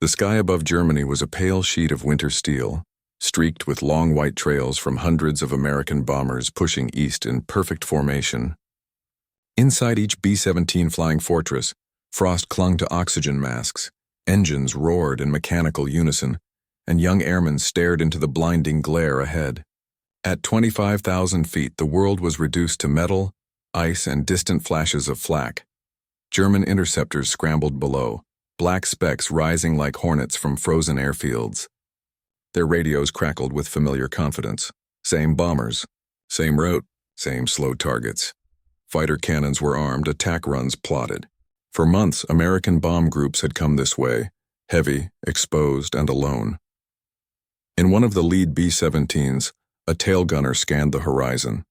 The sky above Germany was a pale sheet of winter steel, streaked with long white trails from hundreds of American bombers pushing east in perfect formation. Inside each B-17 Flying Fortress, frost clung to oxygen masks, engines roared in mechanical unison, and young airmen stared into the blinding glare ahead. At 25,000 feet, the world was reduced to metal, ice, and distant flashes of flak. German interceptors scrambled below, black specks rising like hornets from frozen airfields. Their radios crackled with familiar confidence. Same bombers, same route, same slow targets. Fighter cannons were armed, attack runs plotted. For months, American bomb groups had come this way, heavy, exposed, and alone. In one of the lead B-17s, a tail gunner scanned the horizon.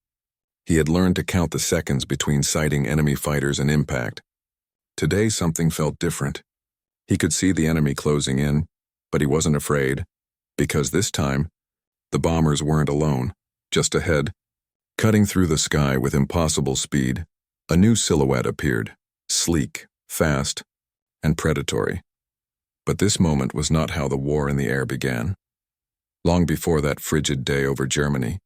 He had learned to count the seconds between sighting enemy fighters and impact. Today, something felt different. He could see the enemy closing in, but he wasn't afraid, because this time, the bombers weren't alone. Just ahead, cutting through the sky with impossible speed, a new silhouette appeared, sleek, fast, and predatory. But this moment was not how the war in the air began. Long before that frigid day over Germany,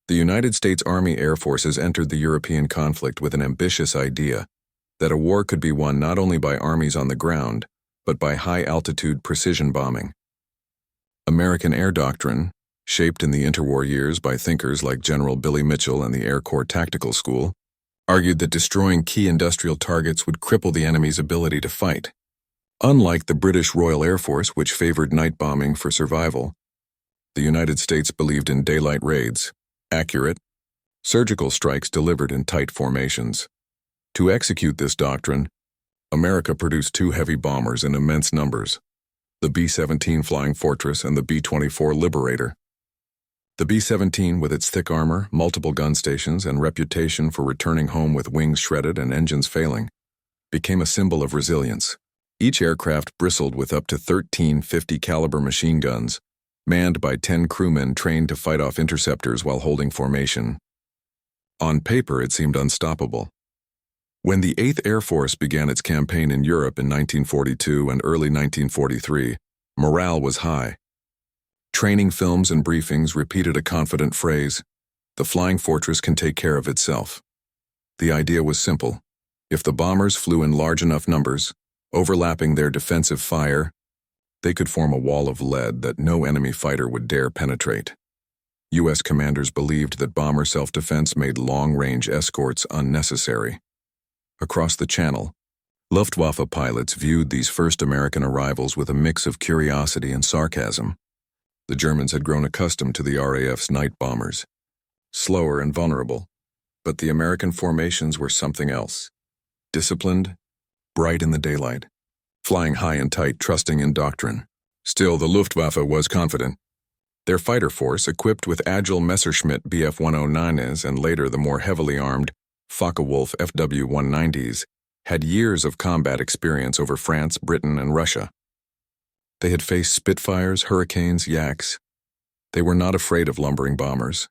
the United States Army Air Forces entered the European conflict with an ambitious idea that a war could be won not only by armies on the ground, but by high-altitude precision bombing. American air doctrine, shaped in the interwar years by thinkers like General Billy Mitchell and the Air Corps Tactical School, argued that destroying key industrial targets would cripple the enemy's ability to fight. Unlike the British Royal Air Force, which favored night bombing for survival, the United States believed in daylight raids, accurate, surgical strikes delivered in tight formations. To execute this doctrine, America produced two heavy bombers in immense numbers, the B-17 Flying Fortress and the B-24 Liberator. The B-17, with its thick armor, multiple gun stations, and reputation for returning home with wings shredded and engines failing, became a symbol of resilience. Each aircraft bristled with up to 13 50-caliber machine guns, manned by 10 crewmen trained to fight off interceptors while holding formation. On paper, it seemed unstoppable. When the 8th Air Force began its campaign in Europe in 1942 and early 1943, morale was high. Training films and briefings repeated a confident phrase, "The Flying Fortress can take care of itself." The idea was simple. If the bombers flew in large enough numbers, overlapping their defensive fire, they could form a wall of lead that no enemy fighter would dare penetrate. U.S. commanders believed that bomber self-defense made long-range escorts unnecessary. Across the Channel, Luftwaffe pilots viewed these first American arrivals with a mix of curiosity and sarcasm. The Germans had grown accustomed to the RAF's night bombers, slower and vulnerable, but the American formations were something else. Disciplined, bright in the daylight, flying high and tight, trusting in doctrine. Still, the Luftwaffe was confident. Their fighter force, equipped with agile Messerschmitt Bf-109s and later the more heavily armed Focke-Wulf FW-190s, had years of combat experience over France, Britain, and Russia. They had faced Spitfires, Hurricanes, Yaks. They were not afraid of lumbering bombers.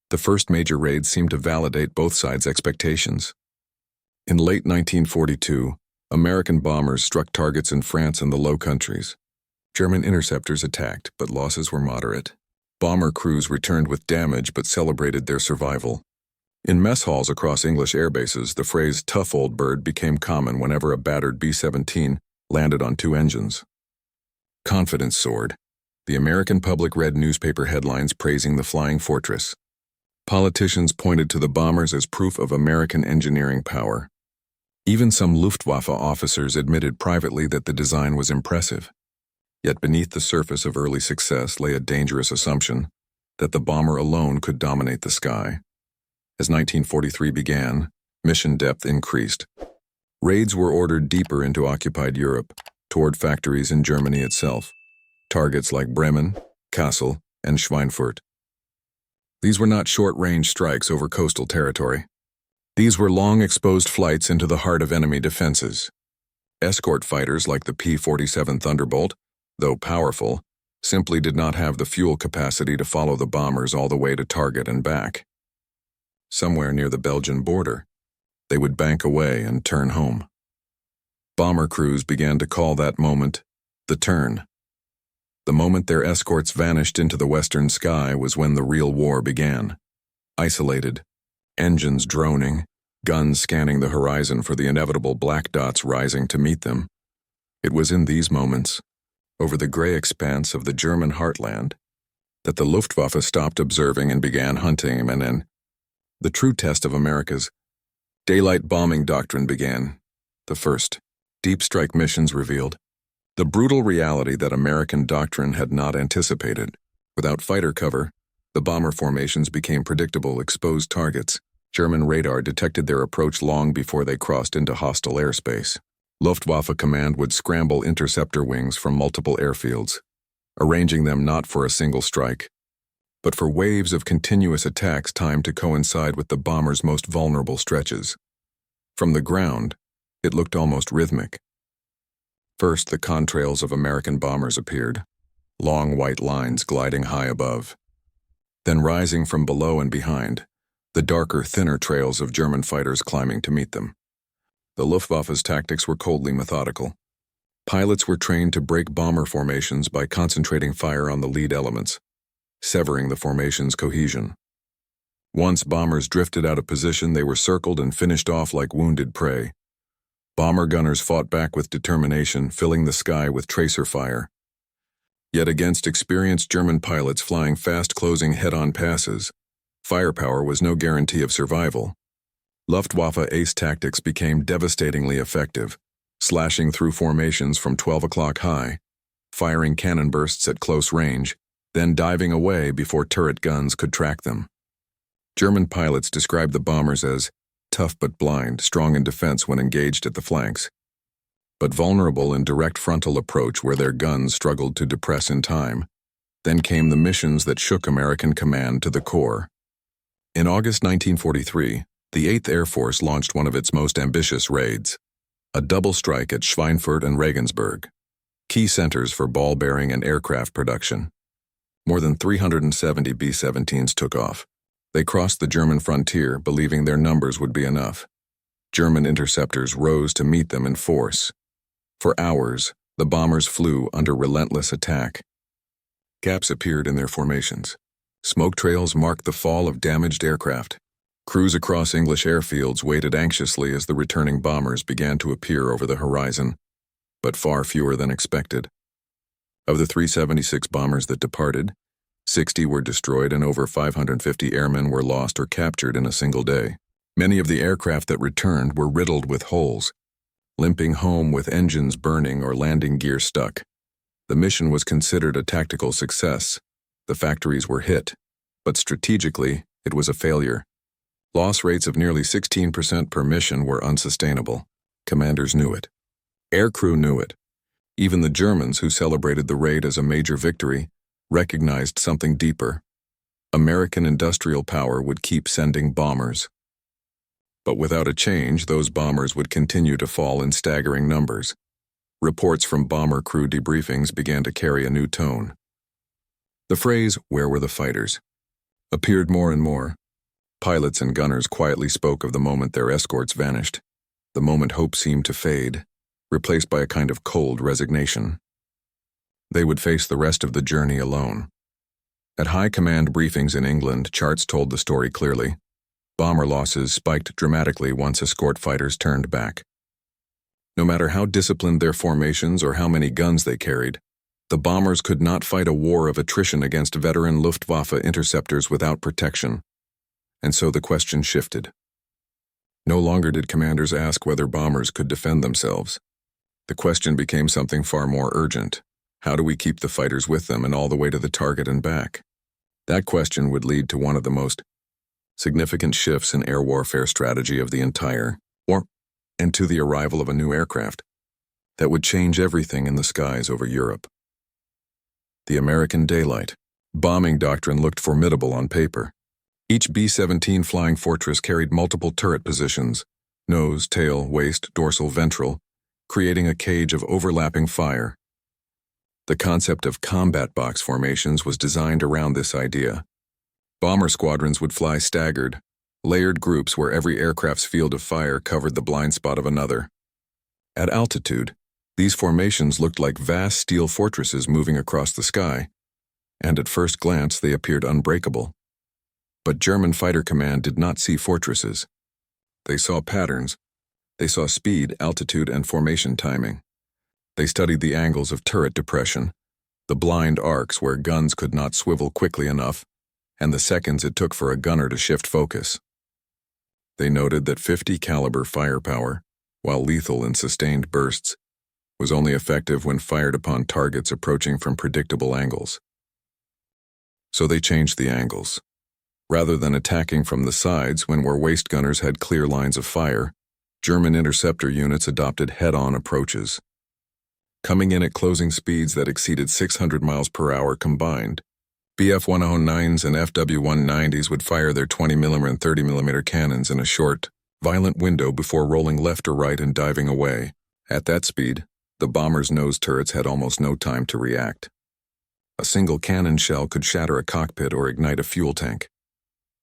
The first major raids seemed to validate both sides' expectations. In late 1942, American bombers struck targets in France and the Low Countries. German interceptors attacked, but losses were moderate. Bomber crews returned with damage but celebrated their survival. In mess halls across English air bases, the phrase "tough old bird" became common whenever a battered B-17 landed on two engines. Confidence soared. The American public read newspaper headlines praising the Flying Fortress. Politicians pointed to the bombers as proof of American engineering power. Even some Luftwaffe officers admitted privately that the design was impressive. Yet beneath the surface of early success lay a dangerous assumption that the bomber alone could dominate the sky. As 1943 began, mission depth increased. Raids were ordered deeper into occupied Europe, toward factories in Germany itself, targets like Bremen, Kassel, and Schweinfurt. These were not short-range strikes over coastal territory. These were long-exposed flights into the heart of enemy defenses. Escort fighters like the P-47 Thunderbolt, though powerful, simply did not have the fuel capacity to follow the bombers all the way to target and back. Somewhere near the Belgian border, they would bank away and turn home. Bomber crews began to call that moment The turn. The moment their escorts vanished into the western sky was when the real war began. Isolated, engines droning, guns scanning the horizon for the inevitable black dots rising to meet them. It was in these moments, over the gray expanse of the German heartland, that the Luftwaffe stopped observing and began hunting, and then the true test of America's daylight bombing doctrine began. The first deep strike missions revealed the brutal reality that American doctrine had not anticipated. Without fighter cover, the bomber formations became predictable, exposed targets. German radar detected their approach long before they crossed into hostile airspace. Luftwaffe command would scramble interceptor wings from multiple airfields, arranging them not for a single strike, but for waves of continuous attacks timed to coincide with the bomber's most vulnerable stretches. From the ground, it looked almost rhythmic. First, the contrails of American bombers appeared, long white lines gliding high above. Then rising from below and behind, the darker, thinner trails of German fighters climbing to meet them. The Luftwaffe's tactics were coldly methodical. Pilots were trained to break bomber formations by concentrating fire on the lead elements, severing the formation's cohesion. Once bombers drifted out of position, they were circled and finished off like wounded prey. Bomber gunners fought back with determination, filling the sky with tracer fire. Yet against experienced German pilots flying fast, closing head-on passes, firepower was no guarantee of survival. Luftwaffe ace tactics became devastatingly effective, slashing through formations from 12 o'clock high, firing cannon bursts at close range, then diving away before turret guns could track them. German pilots described the bombers as tough but blind, strong in defense when engaged at the flanks, but vulnerable in direct frontal approach where their guns struggled to depress in time. Then came the missions that shook American command to the core. In August 1943, the 8th Air Force launched one of its most ambitious raids, a double strike at Schweinfurt and Regensburg, key centers for ball-bearing and aircraft production. More than 370 B-17s took off. They crossed the German frontier, believing their numbers would be enough. German interceptors rose to meet them in force. For hours, the bombers flew under relentless attack. Gaps appeared in their formations. Smoke trails marked the fall of damaged aircraft. Crews across English airfields waited anxiously as the returning bombers began to appear over the horizon, but far fewer than expected. Of the 376 bombers that departed, 60 were destroyed and over 550 airmen were lost or captured in a single day. Many of the aircraft that returned were riddled with holes, limping home with engines burning or landing gear stuck. The mission was considered a tactical success. The factories were hit, but strategically, it was a failure. Loss rates of nearly 16% per mission were unsustainable. Commanders knew it. Aircrew knew it. Even the Germans, who celebrated the raid as a major victory, recognized something deeper. American industrial power would keep sending bombers. But without a change, those bombers would continue to fall in staggering numbers. Reports from bomber crew debriefings began to carry a new tone. The phrase, "Where were the fighters?" appeared more and more. Pilots and gunners quietly spoke of the moment their escorts vanished, the moment hope seemed to fade, replaced by a kind of cold resignation. They would face the rest of the journey alone. At high command briefings in England, charts told the story clearly. Bomber losses spiked dramatically once escort fighters turned back. No matter how disciplined their formations or how many guns they carried, the bombers could not fight a war of attrition against veteran Luftwaffe interceptors without protection. And so the question shifted. No longer did commanders ask whether bombers could defend themselves. The question became something far more urgent. How do we keep the fighters with them and all the way to the target and back? That question would lead to one of the most significant shifts in air warfare strategy of the entire war, and to the arrival of a new aircraft that would change everything in the skies over Europe. The American daylight bombing doctrine looked formidable on paper. Each B-17 Flying Fortress carried multiple turret positions, nose, tail, waist, dorsal, ventral, creating a cage of overlapping fire. The concept of combat box formations was designed around this idea. Bomber squadrons would fly staggered, layered groups where every aircraft's field of fire covered the blind spot of another. At altitude, These formations looked like vast steel fortresses moving across the sky, and at first glance they appeared unbreakable. But German fighter command did not see fortresses. They saw patterns. They saw speed, altitude, and formation timing. They studied the angles of turret depression, the blind arcs where guns could not swivel quickly enough, and the seconds it took for a gunner to shift focus. They noted that 50 caliber firepower, while lethal in sustained bursts, was only effective when fired upon targets approaching from predictable angles. So they changed the angles. Rather than attacking from the sides where waist gunners had clear lines of fire, German interceptor units adopted head-on approaches. Coming in at closing speeds that exceeded 600 miles per hour combined, Bf-109s and FW-190s would fire their 20mm and 30mm cannons in a short, violent window before rolling left or right and diving away. At that speed, the bombers' nose turrets had almost no time to react. A single cannon shell could shatter a cockpit or ignite a fuel tank.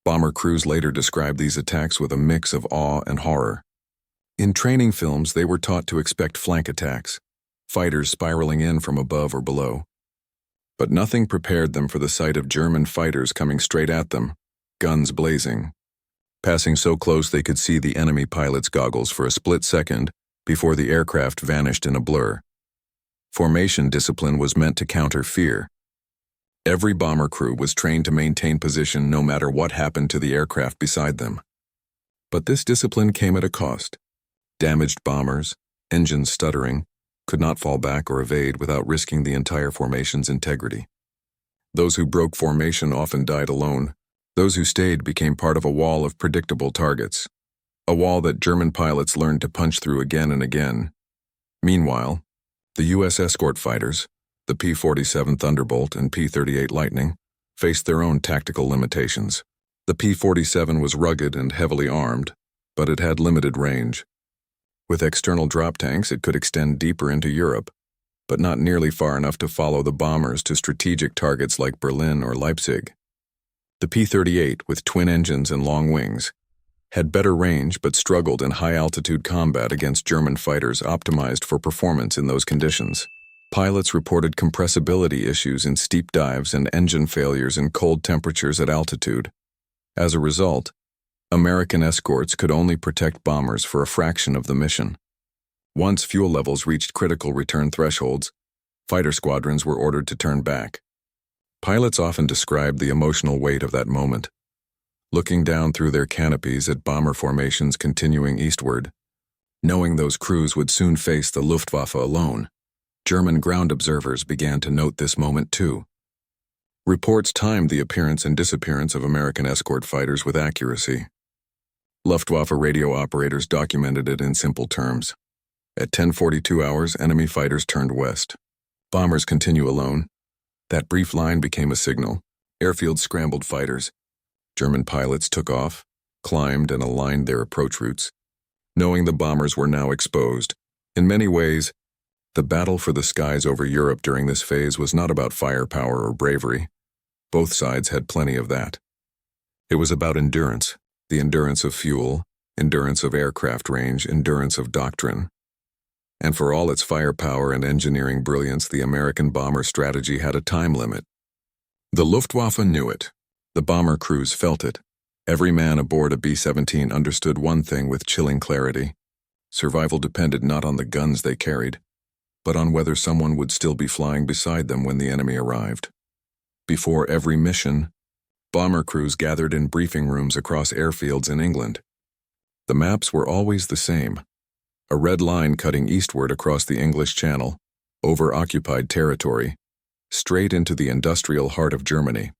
Bomber crews later described these attacks with a mix of awe and horror. In training films, they were taught to expect flank attacks, fighters spiraling in from above or below. But nothing prepared them for the sight of German fighters coming straight at them, guns blazing, passing so close they could see the enemy pilot's goggles for a split second before the aircraft vanished in a blur. Formation discipline was meant to counter fear. Every bomber crew was trained to maintain position no matter what happened to the aircraft beside them. But this discipline came at a cost. Damaged bombers, engines stuttering, could not fall back or evade without risking the entire formation's integrity. Those who broke formation often died alone. Those who stayed became part of a wall of predictable targets, a wall that German pilots learned to punch through again and again. Meanwhile, the U.S. Escort fighters, the P-47 Thunderbolt and P-38 Lightning, faced their own tactical limitations. The P-47 was rugged and heavily armed, but it had limited range. With external drop tanks, it could extend deeper into Europe, but not nearly far enough to follow the bombers to strategic targets like Berlin or Leipzig. The P-38, with twin engines and long wings, had better range but struggled in high-altitude combat against German fighters optimized for performance in those conditions. Pilots reported compressibility issues in steep dives and engine failures in cold temperatures at altitude. As a result, American escorts could only protect bombers for a fraction of the mission. Once fuel levels reached critical return thresholds, fighter squadrons were ordered to turn back. Pilots often described the emotional weight of that moment, looking down through their canopies at bomber formations continuing eastward, knowing those crews would soon face the Luftwaffe alone. German ground observers began to note this moment too. Reports timed the appearance and disappearance of American escort fighters with accuracy. Luftwaffe radio operators documented it in simple terms. At 10:42 hours, enemy fighters turned west. Bombers continue alone. That brief line became a signal. Airfields scrambled fighters. German pilots took off, climbed, and aligned their approach routes, knowing the bombers were now exposed. In many ways, the battle for the skies over Europe during this phase was not about firepower or bravery. Both sides had plenty of that. It was about endurance, the endurance of fuel, endurance of aircraft range, endurance of doctrine. And for all its firepower and engineering brilliance, the American bomber strategy had a time limit. The Luftwaffe knew it. The bomber crews felt it. Every man aboard a B-17 understood one thing with chilling clarity. Survival depended not on the guns they carried, but on whether someone would still be flying beside them when the enemy arrived. Before every mission, bomber crews gathered in briefing rooms across airfields in England. The maps were always the same. A red line cutting eastward across the English Channel, over occupied territory, straight into the industrial heart of Germany.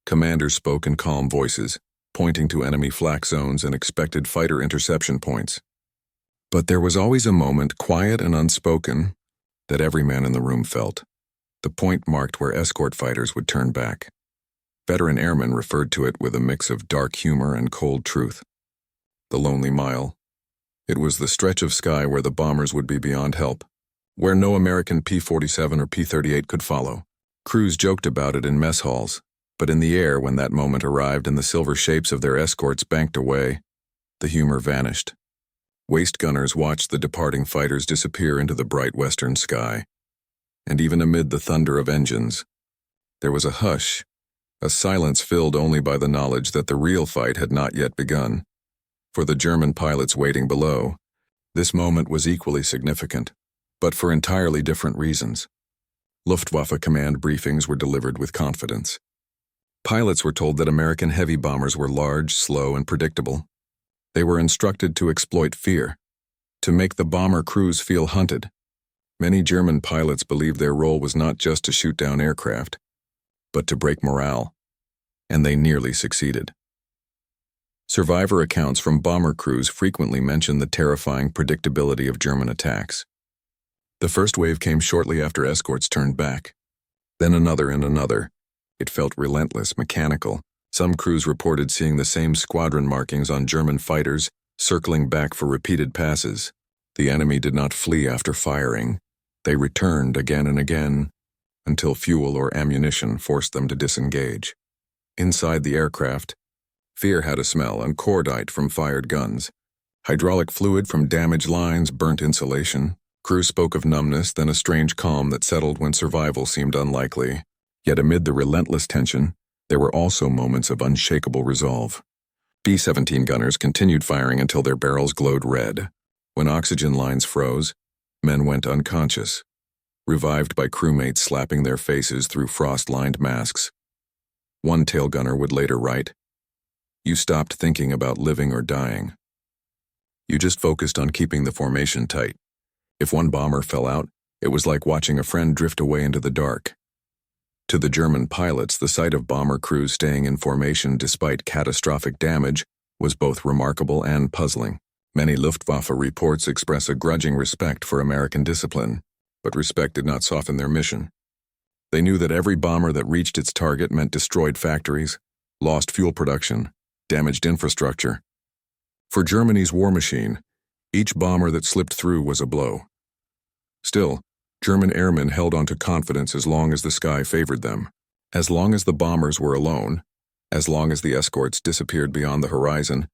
Commanders spoke in calm voices, pointing to enemy flak zones and expected fighter interception points. But there was always a moment, quiet and unspoken, that every man in the room felt. The point marked where escort fighters would turn back. Veteran airmen referred to it with a mix of dark humor and cold truth. The Lonely Mile. It was the stretch of sky where the bombers would be beyond help, where no American P-47 or P-38 could follow. Crews joked about it in mess halls, but in the air when that moment arrived and the silver shapes of their escorts banked away, the humor vanished. Waist gunners watched the departing fighters disappear into the bright western sky. And even amid the thunder of engines, there was a hush, a silence filled only by the knowledge that the real fight had not yet begun. For the German pilots waiting below, this moment was equally significant, but for entirely different reasons. Luftwaffe command briefings were delivered with confidence. Pilots were told that American heavy bombers were large, slow, and predictable. They were instructed to exploit fear, to make the bomber crews feel hunted. Many German pilots believed their role was not just to shoot down aircraft, but to break morale, and they nearly succeeded. Survivor accounts from bomber crews frequently mention the terrifying predictability of German attacks. The first wave came shortly after escorts turned back. Then another and another. It felt relentless, mechanical. Some crews reported seeing the same squadron markings on German fighters, circling back for repeated passes. The enemy did not flee after firing. They returned again and again, until fuel or ammunition forced them to disengage. Inside the aircraft, fear had a smell and cordite from fired guns. Hydraulic fluid from damaged lines burnt insulation. Crew spoke of numbness, then a strange calm that settled when survival seemed unlikely. Yet amid the relentless tension, there were also moments of unshakable resolve. B-17 gunners continued firing until their barrels glowed red. When oxygen lines froze, men went unconscious, revived by crewmates slapping their faces through frost-lined masks. One tail gunner would later write, "You stopped thinking about living or dying. You just focused on keeping the formation tight. If one bomber fell out, it was like watching a friend drift away into the dark." To the German pilots, the sight of bomber crews staying in formation despite catastrophic damage was both remarkable and puzzling. Many Luftwaffe reports express a grudging respect for American discipline, but respect did not soften their mission. They knew that every bomber that reached its target meant destroyed factories, lost fuel production, damaged infrastructure. For Germany's war machine, each bomber that slipped through was a blow. Still, German airmen held on to confidence as long as the sky favored them. As long as the bombers were alone, as long as the escorts disappeared beyond the horizon,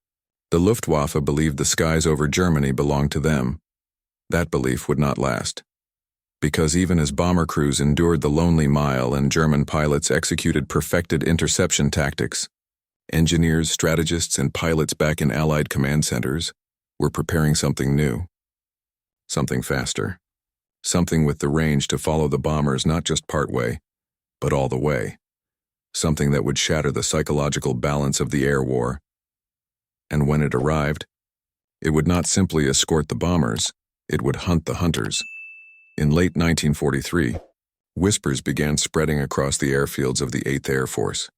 the Luftwaffe believed the skies over Germany belonged to them. That belief would not last. Because even as bomber crews endured the lonely mile and German pilots executed perfected interception tactics, engineers, strategists, and pilots back in Allied command centers were preparing something new. Something faster. Something with the range to follow the bombers not just part way, but all the way. Something that would shatter the psychological balance of the air war. And when it arrived, it would not simply escort the bombers, it would hunt the hunters. In late 1943, whispers began spreading across the airfields of the 8th Air Force.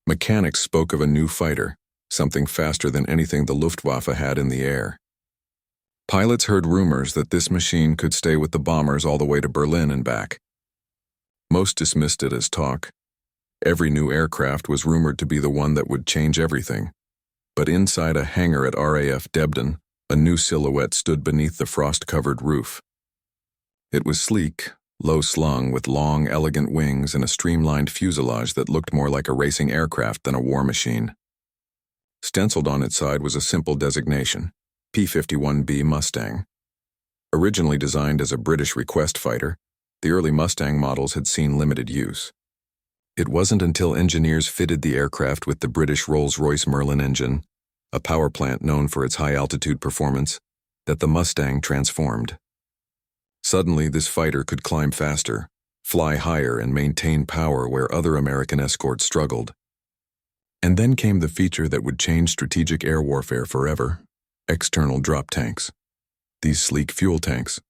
Mechanics spoke of a new fighter, something faster than anything the Luftwaffe had in the air. Pilots heard rumors that this machine could stay with the bombers all the way to Berlin and back. Most dismissed it as talk. Every new aircraft was rumored to be the one that would change everything. But inside a hangar at RAF Debden, a new silhouette stood beneath the frost-covered roof. It was sleek, low-slung, with long, elegant wings and a streamlined fuselage that looked more like a racing aircraft than a war machine. Stenciled on its side was a simple designation, P-51 Mustang. Originally designed as a British request fighter, the early Mustang models had seen limited use. It wasn't until engineers fitted the aircraft with the British Rolls-Royce Merlin engine, a power plant known for its high-altitude performance, that the Mustang transformed. Suddenly, this fighter could climb faster, fly higher, and maintain power where other American escorts struggled. And then came the feature that would change strategic air warfare forever: external drop tanks. These sleek fuel tanks,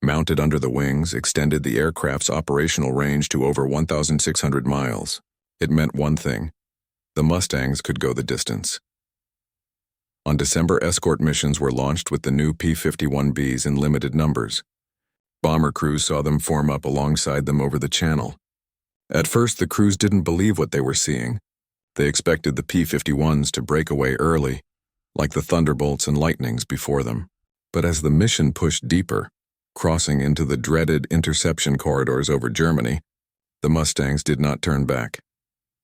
mounted under the wings, extended the aircraft's operational range to over 1,600 miles. It meant one thing: the Mustangs could go the distance. On December, escort missions were launched with the new P-51Bs in limited numbers. Bomber crews saw them form up alongside them over the channel. At first, the crews didn't believe what they were seeing. They expected the P-51s to break away early, like the Thunderbolts and Lightnings before them. But as the mission pushed deeper, crossing into the dreaded interception corridors over Germany, the Mustangs did not turn back.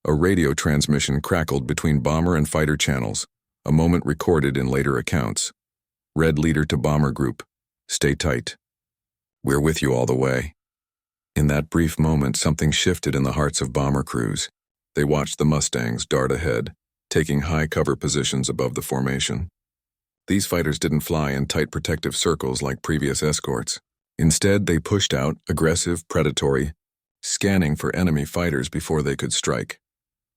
A radio transmission crackled between bomber and fighter channels, a moment recorded in later accounts. Red leader to bomber group. Stay tight. We're with you all the way. In that brief moment, something shifted in the hearts of bomber crews. They watched the Mustangs dart ahead, taking high cover positions above the formation. These fighters didn't fly in tight protective circles like previous escorts. Instead, they pushed out, aggressive, predatory, scanning for enemy fighters before they could strike.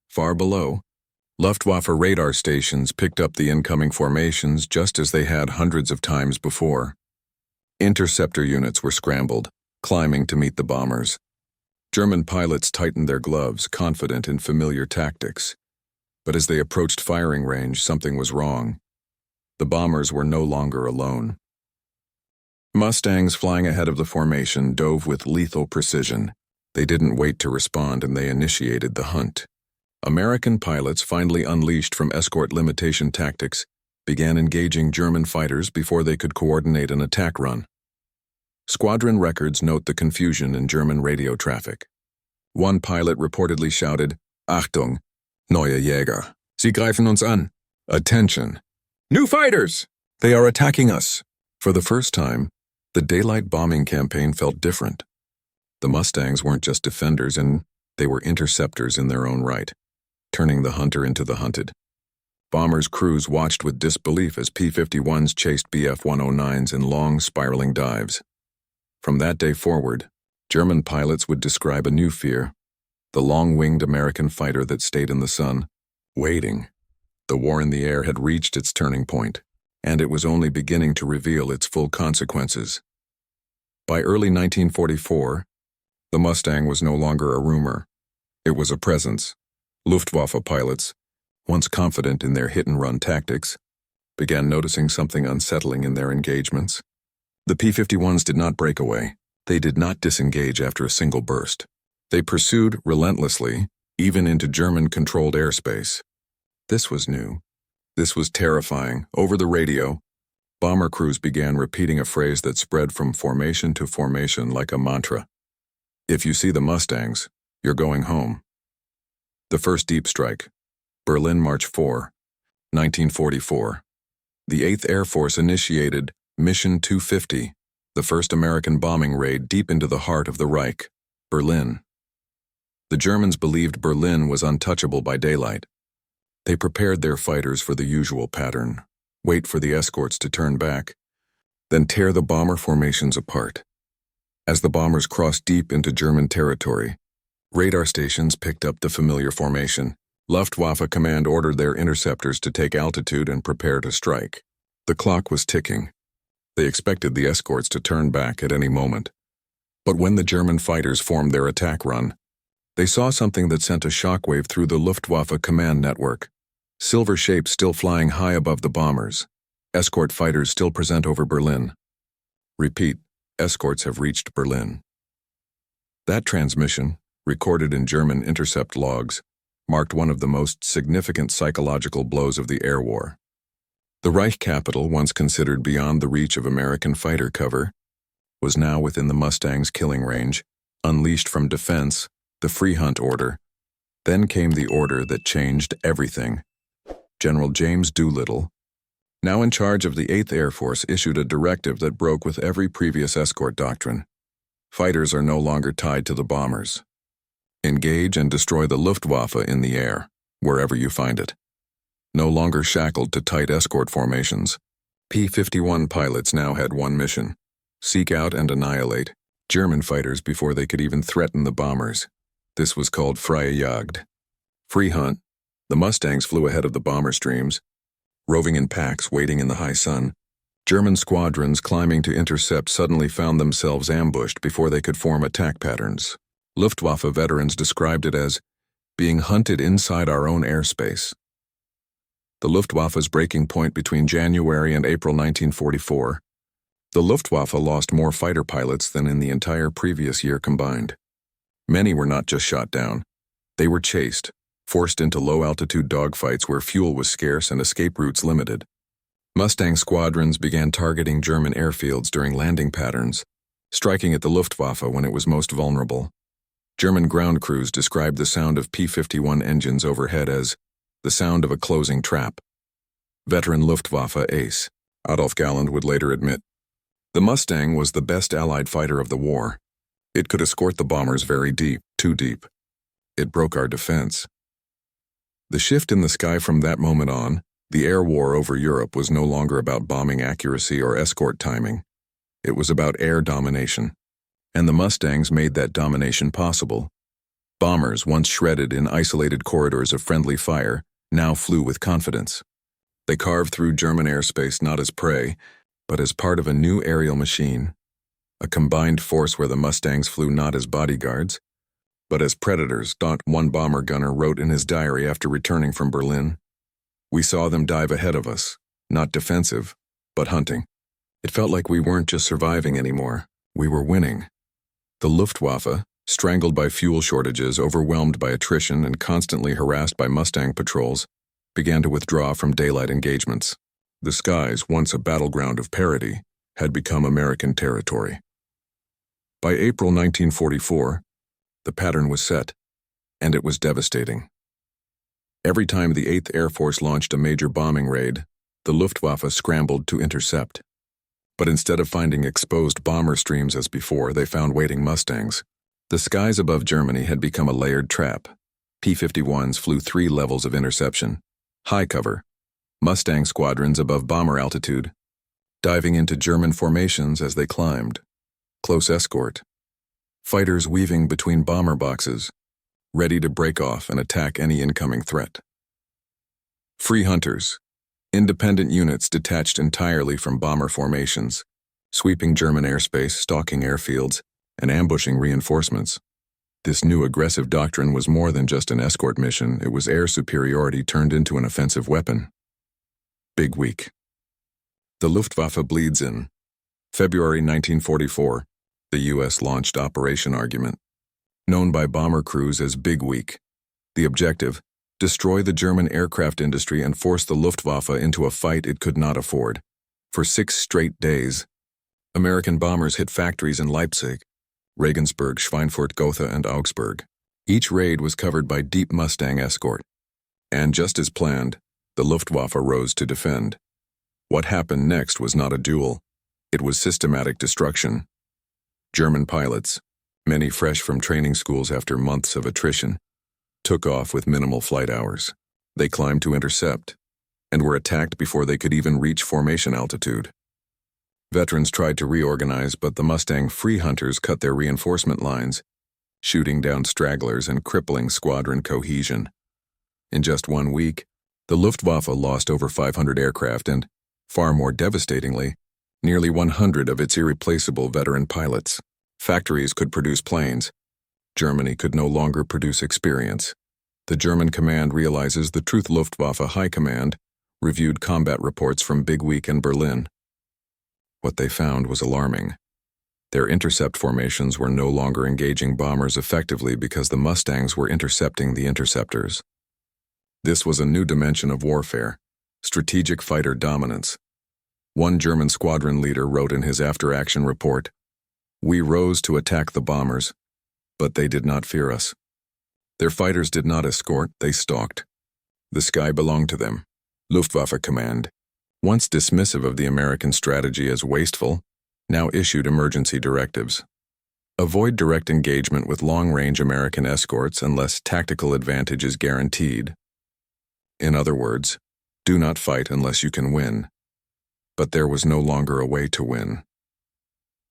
Far below, Luftwaffe radar stations picked up the incoming formations just as they had hundreds of times before. Interceptor units were scrambled, climbing to meet the bombers. German pilots tightened their gloves, confident in familiar tactics. But as they approached firing range, something was wrong. The bombers were no longer alone. Mustangs flying ahead of the formation dove with lethal precision. They didn't wait to respond, and they initiated the hunt. American pilots, finally unleashed from escort limitation tactics, began engaging German fighters before they could coordinate an attack run. Squadron records note the confusion in German radio traffic. One pilot reportedly shouted, "Achtung, neue Jäger. Sie greifen uns an. Attention. New fighters! They are attacking us." For the first time, the daylight bombing campaign felt different. The Mustangs weren't just defenders, and they were interceptors in their own right, turning the hunter into the hunted. Bombers' crews watched with disbelief as P-51s chased Bf-109s in long, spiraling dives. From that day forward, German pilots would describe a new fear: the long-winged American fighter that stayed in the sun, waiting. The war in the air had reached its turning point, and it was only beginning to reveal its full consequences. By early 1944, the Mustang was no longer a rumor. It was a presence. Luftwaffe pilots, once confident in their hit-and-run tactics, began noticing something unsettling in their engagements. The P-51s did not break away. They did not disengage after a single burst. They pursued relentlessly, even into German-controlled airspace. This was new. This was terrifying. Over the radio, bomber crews began repeating a phrase that spread from formation to formation like a mantra. "If you see the Mustangs, you're going home." The first deep strike. Berlin, March 4, 1944. The 8th Air Force initiated Mission 250, the first American bombing raid deep into the heart of the Reich, Berlin. The Germans believed Berlin was untouchable by daylight. They prepared their fighters for the usual pattern: wait for the escorts to turn back, then tear the bomber formations apart. As the bombers crossed deep into German territory, radar stations picked up the familiar formation. Luftwaffe command ordered their interceptors to take altitude and prepare to strike. The clock was ticking. They expected the escorts to turn back at any moment. But when the German fighters formed their attack run, they saw something that sent a shockwave through the Luftwaffe command network. Silver shapes still flying high above the bombers. Escort fighters still present over Berlin. Repeat, escorts have reached Berlin. That transmission, recorded in German intercept logs, marked one of the most significant psychological blows of the air war. The Reich capital, once considered beyond the reach of American fighter cover, was now within the Mustangs' killing range. Unleashed from defense, the Free Hunt Order. Then came the order that changed everything. General James Doolittle, now in charge of the 8th Air Force, issued a directive that broke with every previous escort doctrine. Fighters are no longer tied to the bombers. Engage and destroy the Luftwaffe in the air, wherever you find it. No longer shackled to tight escort formations, P-51 pilots now had one mission: seek out and annihilate German fighters before they could even threaten the bombers. This was called Freie Jagd. Free hunt. The Mustangs flew ahead of the bomber streams, roving in packs, waiting in the high sun. German squadrons climbing to intercept suddenly found themselves ambushed before they could form attack patterns. Luftwaffe veterans described it as being hunted inside our own airspace. The Luftwaffe's breaking point between January and April 1944, the Luftwaffe lost more fighter pilots than in the entire previous year combined. Many were not just shot down. They were chased, forced into low-altitude dogfights where fuel was scarce and escape routes limited. Mustang squadrons began targeting German airfields during landing patterns, striking at the Luftwaffe when it was most vulnerable. German ground crews described the sound of P-51 engines overhead as the sound of a closing trap. Veteran Luftwaffe ace Adolf Galland would later admit. The Mustang was the best Allied fighter of the war. It could escort the bombers very deep, too deep. It broke our defense. The shift in the sky from that moment on, the air war over Europe was no longer about bombing accuracy or escort timing. It was about air domination. And the Mustangs made that domination possible. Bombers, once shredded in isolated corridors of friendly fire, now flew with confidence. They carved through German airspace not as prey, but as part of a new aerial machine, a combined force where the Mustangs flew not as bodyguards, but as predators. One bomber gunner wrote in his diary after returning from Berlin. We saw them dive ahead of us, not defensive, but hunting. It felt like we weren't just surviving anymore, we were winning. The Luftwaffe, strangled by fuel shortages, overwhelmed by attrition, and constantly harassed by Mustang patrols, began to withdraw from daylight engagements. The skies, once a battleground of parity, had become American territory. By April 1944, the pattern was set, and it was devastating. Every time the 8th Air Force launched a major bombing raid, the Luftwaffe scrambled to intercept. But instead of finding exposed bomber streams as before, they found waiting Mustangs. The skies above Germany had become a layered trap. P-51s flew 3 levels of interception. High cover, Mustang squadrons above bomber altitude, diving into German formations as they climbed. Close escort. Fighters weaving between bomber boxes, ready to break off and attack any incoming threat. Free hunters, independent units detached entirely from bomber formations, sweeping German airspace, stalking airfields, and ambushing reinforcements. This new aggressive doctrine was more than just an escort mission, it was air superiority turned into an offensive weapon. Big week. The Luftwaffe bleeds in. February 1944, the U.S. launched Operation Argument. Known by bomber crews as Big Week. The objective, destroy the German aircraft industry and force the Luftwaffe into a fight it could not afford. For 6 straight days, American bombers hit factories in Leipzig, Regensburg, Schweinfurt, Gotha, and Augsburg. Each raid was covered by deep Mustang escort. And just as planned, the Luftwaffe rose to defend. What happened next was not a duel. It was systematic destruction. German pilots, many fresh from training schools after months of attrition, took off with minimal flight hours. They climbed to intercept, and were attacked before they could even reach formation altitude. Veterans tried to reorganize, but the Mustang free hunters cut their reinforcement lines, shooting down stragglers and crippling squadron cohesion. In just 1 week, the Luftwaffe lost over 500 aircraft and, far more devastatingly, nearly 100 of its irreplaceable veteran pilots. Factories could produce planes. Germany could no longer produce experience. The German command realizes the truth. Luftwaffe High Command reviewed combat reports from Big Week in Berlin. What they found was alarming. Their intercept formations were no longer engaging bombers effectively because the Mustangs were intercepting the interceptors. This was a new dimension of warfare, strategic fighter dominance. One German squadron leader wrote in his after-action report, "We rose to attack the bombers, but they did not fear us. Their fighters did not escort, they stalked. The sky belonged to them." Luftwaffe Command, once dismissive of the American strategy as wasteful, now issued emergency directives. Avoid direct engagement with long-range American escorts unless tactical advantage is guaranteed. In other words, do not fight unless you can win. But there was no longer a way to win.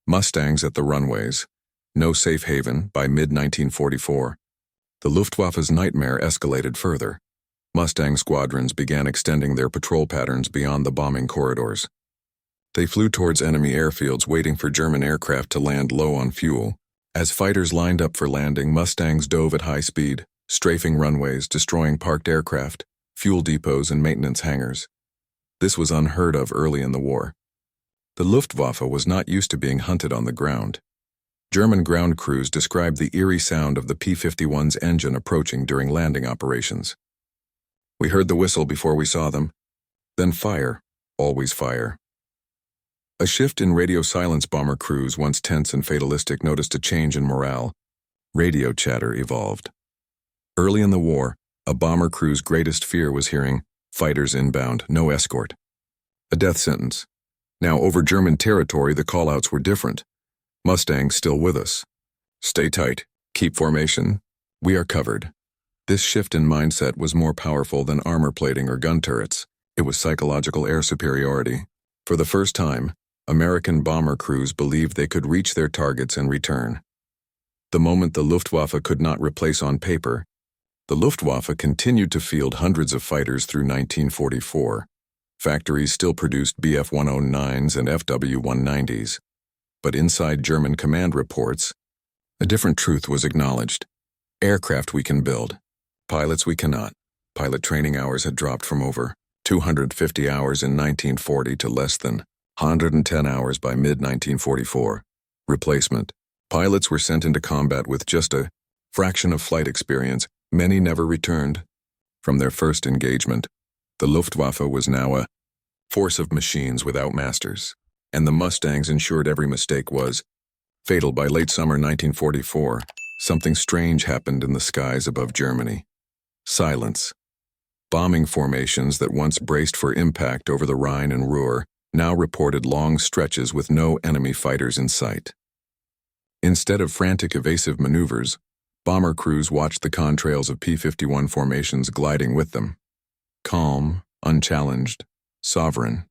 Mustangs at the runways, no safe haven by mid-1944. The Luftwaffe's nightmare escalated further. Mustang squadrons began extending their patrol patterns beyond the bombing corridors. They flew towards enemy airfields waiting for German aircraft to land low on fuel. As fighters lined up for landing, Mustangs dove at high speed, strafing runways, destroying parked aircraft, fuel depots, and maintenance hangars. This was unheard of early in the war. The Luftwaffe was not used to being hunted on the ground. German ground crews described the eerie sound of the P-51's engine approaching during landing operations. "We heard the whistle before we saw them. Then fire, always fire." A shift in radio silence. Bomber crews, once tense and fatalistic, noticed a change in morale. Radio chatter evolved. Early in the war, a bomber crew's greatest fear was hearing, "Fighters inbound, no escort." A death sentence. Now over German territory, the callouts were different. Mustang still with us. Stay tight. Keep formation. We are covered. This shift in mindset was more powerful than armor plating or gun turrets. It was psychological air superiority. For the first time, American bomber crews believed they could reach their targets and return. The moment the Luftwaffe could not replace on paper, the Luftwaffe continued to field hundreds of fighters through 1944. Factories still produced Bf-109s and Fw-190s. But inside German command reports, a different truth was acknowledged. Aircraft we can build. Pilots we cannot. Pilot training hours had dropped from over 250 hours in 1940 to less than 110 hours by mid-1944. Replacement. Pilots were sent into combat with just a fraction of flight experience. Many never returned. From their first engagement, the Luftwaffe was now a force of machines without masters, and the Mustangs ensured every mistake was fatal. By late summer 1944, something strange happened in the skies above Germany. Silence. Bombing formations that once braced for impact over the Rhine and Ruhr now reported long stretches with no enemy fighters in sight. Instead of frantic evasive maneuvers, bomber crews watched the contrails of P-51 formations gliding with them. Calm, unchallenged, sovereign.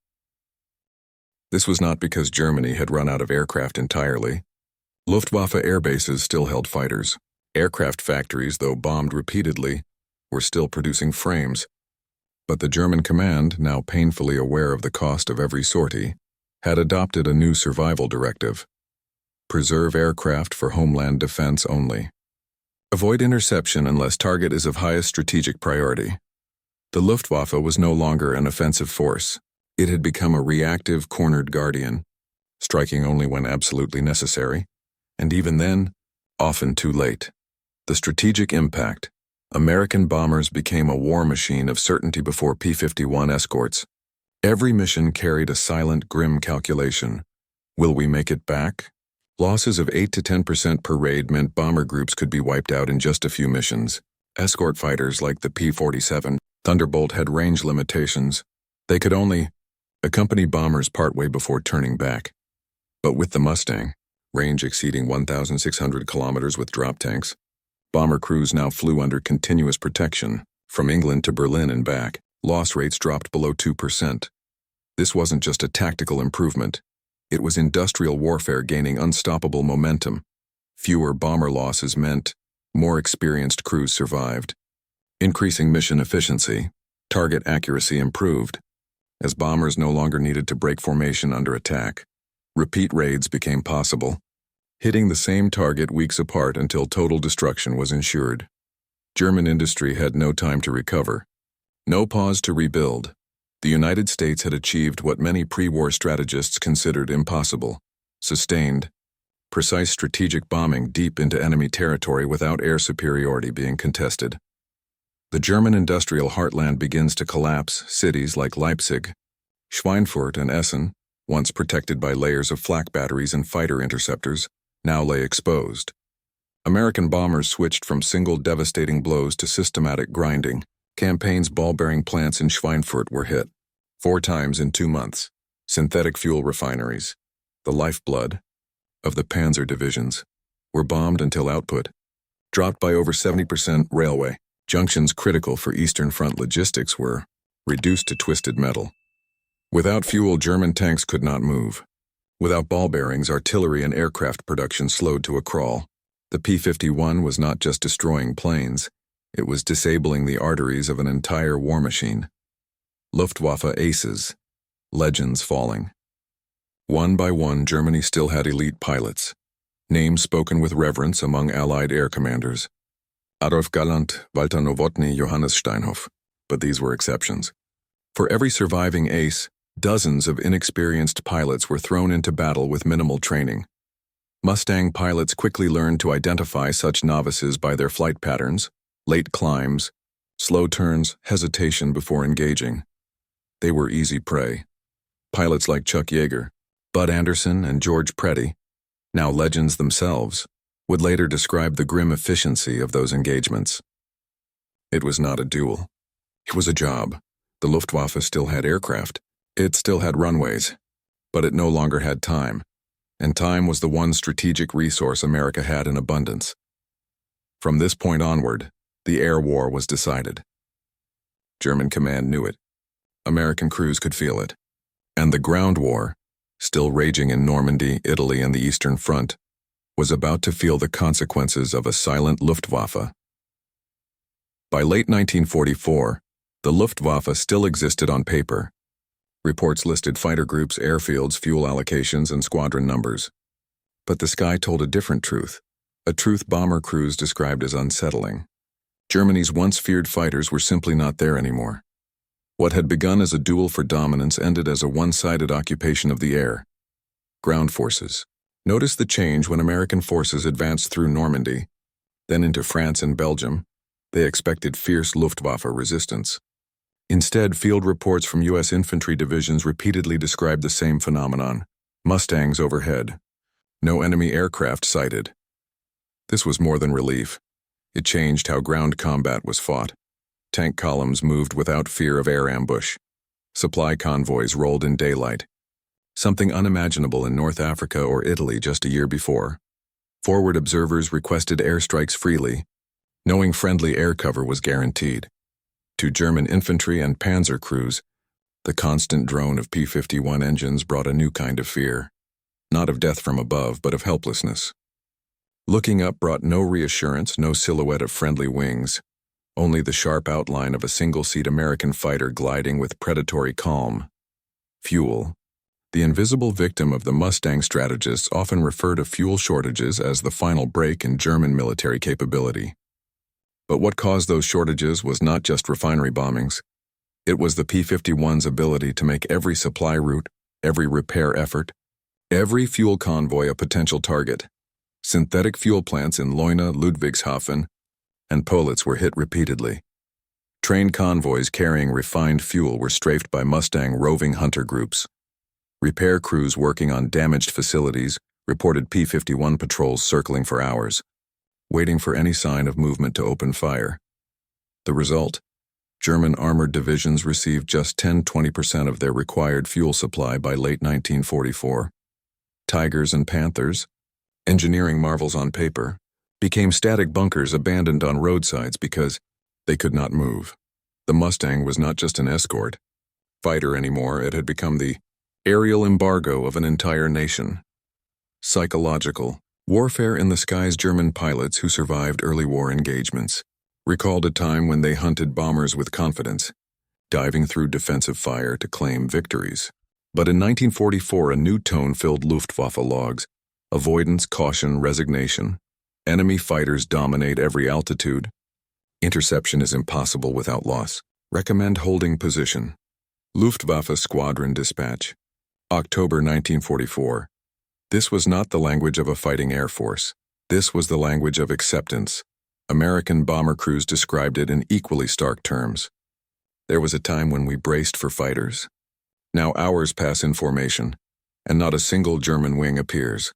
This was not because Germany had run out of aircraft entirely. Luftwaffe air bases still held fighters. Aircraft factories, though bombed repeatedly, were still producing frames. But the German command, now painfully aware of the cost of every sortie, had adopted a new survival directive. Preserve aircraft for homeland defense only. Avoid interception unless target is of highest strategic priority. The Luftwaffe was no longer an offensive force. It had become a reactive, cornered guardian, striking only when absolutely necessary, and even then, often too late. The strategic impact. American bombers became a war machine of certainty before P-51 Escorts. Every mission carried a silent, grim calculation. Will we make it back? Losses of 8 to 10% per raid meant bomber groups could be wiped out in just a few missions. Escort fighters like the P-47 Thunderbolt had range limitations. They could only accompany bombers partway before turning back. But with the Mustang, range exceeding 1,600 kilometers with drop tanks, bomber crews now flew under continuous protection, from England to Berlin and back. Loss rates dropped below 2%. This wasn't just a tactical improvement. It was industrial warfare gaining unstoppable momentum. Fewer bomber losses meant more experienced crews survived. Increasing mission efficiency, target accuracy improved. As bombers no longer needed to break formation under attack, repeat raids became possible, hitting the same target weeks apart until total destruction was ensured. German industry had no time to recover, no pause to rebuild. The United States had achieved what many pre-war strategists considered impossible: sustained, precise strategic bombing deep into enemy territory without air superiority being contested. The German industrial heartland begins to collapse. Cities like Leipzig, Schweinfurt, and Essen, once protected by layers of flak batteries and fighter interceptors, now lay exposed. American bombers switched from single devastating blows to systematic grinding. Campaign's ball-bearing plants in Schweinfurt were hit 4 times in 2 months. Synthetic fuel refineries, the lifeblood of the Panzer divisions, were bombed until output dropped by over 70%. Railway junctions critical for Eastern Front logistics were reduced to twisted metal. Without fuel, German tanks could not move. Without ball bearings, artillery and aircraft production slowed to a crawl. The P-51 was not just destroying planes, it was disabling the arteries of an entire war machine. Luftwaffe aces, legends falling. One by one, Germany still had elite pilots, names spoken with reverence among Allied air commanders. Adolf Galland, Walter Nowotny, Johannes Steinhoff. But these were exceptions. For every surviving ace, dozens of inexperienced pilots were thrown into battle with minimal training. Mustang pilots quickly learned to identify such novices by their flight patterns: late climbs, slow turns, hesitation before engaging. They were easy prey. Pilots like Chuck Yeager, Bud Anderson, and George Preddy, now legends themselves, would later describe the grim efficiency of those engagements. It was not a duel. It was a job. The Luftwaffe still had aircraft. It still had runways. But it no longer had time, and time was the one strategic resource America had in abundance. From this point onward, the air war was decided. German command knew it. American crews could feel it. And the ground war, still raging in Normandy, Italy, and the Eastern Front, was about to feel the consequences of a silent Luftwaffe. By late 1944, the Luftwaffe still existed on paper. Reports listed fighter groups, airfields, fuel allocations, and squadron numbers. But the sky told a different truth, a truth bomber crews described as unsettling. Germany's once feared fighters were simply not there anymore. What had begun as a duel for dominance ended as a one-sided occupation of the air. Ground forces. Notice the change when American forces advanced through Normandy, then into France and Belgium. They expected fierce Luftwaffe resistance. Instead, field reports from U.S. infantry divisions repeatedly described the same phenomenon: Mustangs overhead. No enemy aircraft sighted. This was more than relief. It changed how ground combat was fought. Tank columns moved without fear of air ambush. Supply convoys rolled in daylight. Something unimaginable in North Africa or Italy just a year before. Forward observers requested airstrikes freely, knowing friendly air cover was guaranteed. To German infantry and panzer crews, the constant drone of P-51 engines brought a new kind of fear. Not of death from above, but of helplessness. Looking up brought no reassurance, no silhouette of friendly wings, only the sharp outline of a single-seat American fighter gliding with predatory calm. Fuel. The invisible victim of the Mustang strategists often refer to fuel shortages as the final break in German military capability. But what caused those shortages was not just refinery bombings. It was the P-51's ability to make every supply route, every repair effort, every fuel convoy a potential target. Synthetic fuel plants in Leuna, Ludwigshafen, and Politz were hit repeatedly. Train convoys carrying refined fuel were strafed by Mustang roving hunter groups. Repair crews working on damaged facilities reported P-51 patrols circling for hours, waiting for any sign of movement to open fire. The result? German armored divisions received just 10–20% of their required fuel supply by late 1944. Tigers and Panthers, engineering marvels on paper, became static bunkers abandoned on roadsides because they could not move. The Mustang was not just an escort fighter anymore, it had become the aerial embargo of an entire nation. Psychological. Warfare in the skies. German pilots who survived early war engagements recalled a time when they hunted bombers with confidence, diving through defensive fire to claim victories. But in 1944, a new tone filled Luftwaffe logs: avoidance, caution, resignation. Enemy fighters dominate every altitude. Interception is impossible without loss. Recommend holding position. Luftwaffe Squadron Dispatch. October 1944. This was not the language of a fighting air force. This was the language of acceptance. American bomber crews described it in equally stark terms. There was a time when we braced for fighters. Now hours pass in formation, and not a single German wing appears.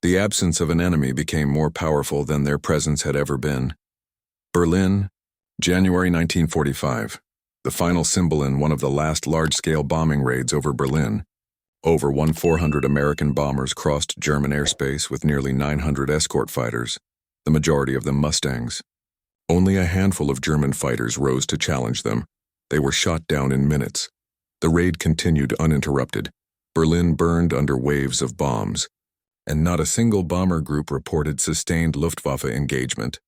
The absence of an enemy became more powerful than their presence had ever been. Berlin, January 1945. The final symbol in one of the last large-scale bombing raids over Berlin. Over 400 American bombers crossed German airspace with nearly 900 escort fighters, the majority of them Mustangs. Only a handful of German fighters rose to challenge them. They were shot down in minutes. The raid continued uninterrupted. Berlin burned under waves of bombs, and not a single bomber group reported sustained Luftwaffe engagement.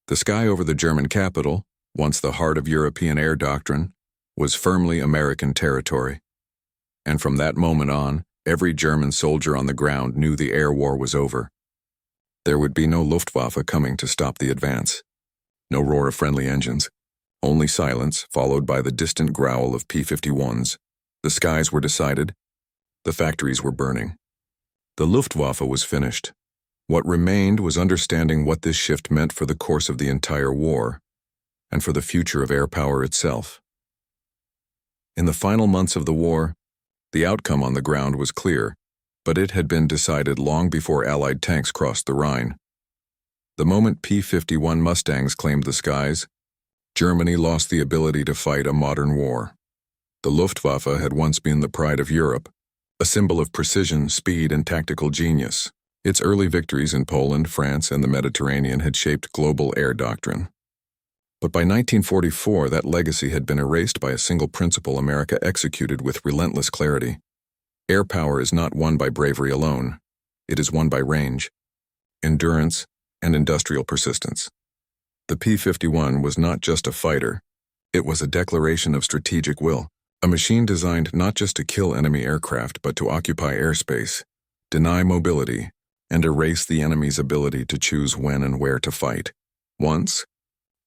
The sky over the German capital, once the heart of European air doctrine, was firmly American territory. And from that moment on, every German soldier on the ground knew the air war was over. There would be no Luftwaffe coming to stop the advance. No roar of friendly engines. Only silence, followed by the distant growl of P-51s. The skies were decided. The factories were burning. The Luftwaffe was finished. What remained was understanding what this shift meant for the course of the entire war, and for the future of air power itself. In the final months of the war, the outcome on the ground was clear, but it had been decided long before Allied tanks crossed the Rhine. The moment P-51 Mustangs claimed the skies, Germany lost the ability to fight a modern war. The Luftwaffe had once been the pride of Europe, a symbol of precision, speed, and tactical genius. Its early victories in Poland, France, and the Mediterranean had shaped global air doctrine. But by 1944, that legacy had been erased by a single principle America executed with relentless clarity. Air power is not won by bravery alone. It is won by range, endurance, and industrial persistence. The P-51 was not just a fighter. It was a declaration of strategic will, a machine designed not just to kill enemy aircraft but to occupy airspace, deny mobility, and erase the enemy's ability to choose when and where to fight. Once,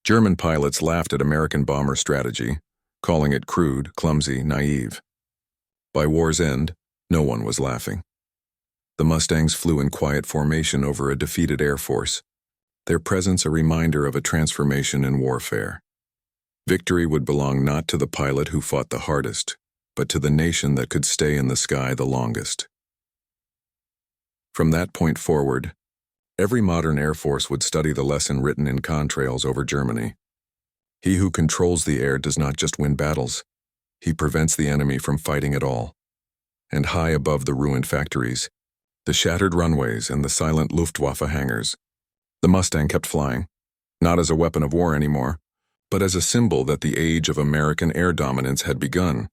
German pilots laughed at American bomber strategy, calling it crude, clumsy, naive. By war's end, no one was laughing. The Mustangs flew in quiet formation over a defeated air force, their presence a reminder of a transformation in warfare. Victory would belong not to the pilot who fought the hardest, but to the nation that could stay in the sky the longest. From that point forward, every modern air force would study the lesson written in contrails over Germany. He who controls the air does not just win battles, he prevents the enemy from fighting at all. And high above the ruined factories, the shattered runways and the silent Luftwaffe hangars, the Mustang kept flying, not as a weapon of war anymore, but as a symbol that the age of American air dominance had begun.